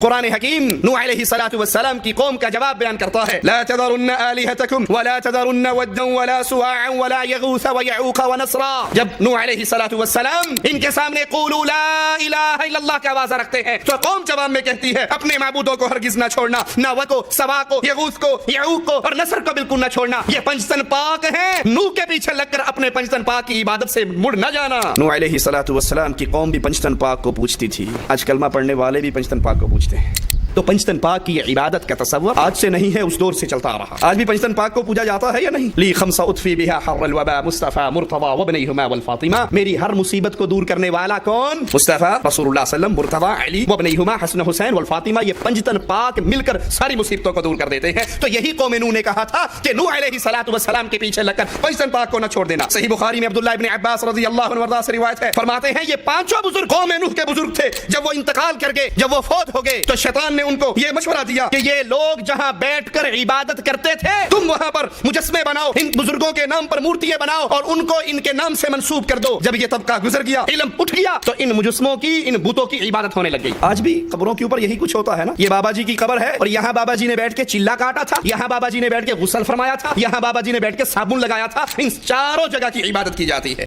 قرآن حکیم نوح علیہ الصلوۃ والسلام کی قوم کا جواب بیان کرتا ہے لا تذرن آلہتکم ولا تذرن ودا ولا سواعا ولا یغوث ویعوق ونسرا. جب نوح علیہ الصلوۃ والسلام ان کے سامنے قولوا لا الہ الا اللہ کا آواز رکھتے ہیں تو قوم جواب میں کہتی ہے اپنے معبودوں کو ہرگز نہ چھوڑنا، نہ ود کو، سوا کو، یغوث کو، یعوق کو اور نصر کو بالکل نہ چھوڑنا. یہ پنجتن پاک ہیں، نوح کے پیچھے لگ کر اپنے پنجتن پاک کی عبادت سے مڑ نہ جانا. نوح علیہ الصلوۃ والسلام کی قوم بھی پنجتن پاک کو پوچھتی تھی. آج کلمہ پڑھنے والے بھی پنجتن پاک کو پوچھتے ہیں. تو پنجتن پاک کی عبادت کا تصور آج سے نہیں ہے، اس دور سے چلتا آ رہا. آج بھی پنجتن پاک کو پوجا جاتا ہے یا نہیں؟ لی خمسہ اطفی بہا حر الوبا مصطفیٰ مرتضیٰ وابنیہما والفاطمہ. میری ہر مصیبت کو دور کرنے والا کون؟ مصطفیٰ رسول اللہ صلی اللہ علیہ وسلم، مرتضیٰ علی، وابنیہما حسن حسین والفاطمہ. یہ پنجتن پاک مل کر ساری مصیبتوں کو دور کر دیتے ہیں. تو یہی قوم نوح نے کہا تھا کہ نوح علیہ الصلوۃ والسلام کے پیچھے لگ کر پنجتن پاک کو نہ چھوڑ دینا. صحیح بخاری میں عبداللہ ابن عباس رضی اللہ عنہ وارضاہ سے روایت ہے، فرماتے ہیں یہ پانچوں بزرگ قوم نوح کے بزرگ تھے. جب وہ انتقال کر گئے، جب وہ فوت ہو گئے، تو شیطان نے ان کو یہ مشورہ دیا کہ یہ لوگ جہاں بیٹھ کر عبادت کرتے تھے تم وہاں پر مجسمے بناؤ، ان بزرگوں کے نام پر مورتیاں بناؤ اور ان کو ان کے نام سے منسوب کر دو. جب یہ طبقہ گزر گیا، علم اٹھ گیا، تو ان مجسموں کی، ان بتوں کی عبادت ہونے لگ گئی. آج بھی قبروں کے اوپر یہی کچھ ہوتا ہے نا. یہ بابا جی کی قبر ہے اور یہاں بابا جی نے بیٹھ کے چلا کاٹا تھا، یہاں بابا جی نے بیٹھ کے غسل فرمایا تھا، یہاں بابا جی نے بیٹھ کے صابن لگایا تھا. ان چاروں جگہ کی عبادت کی جاتی ہے.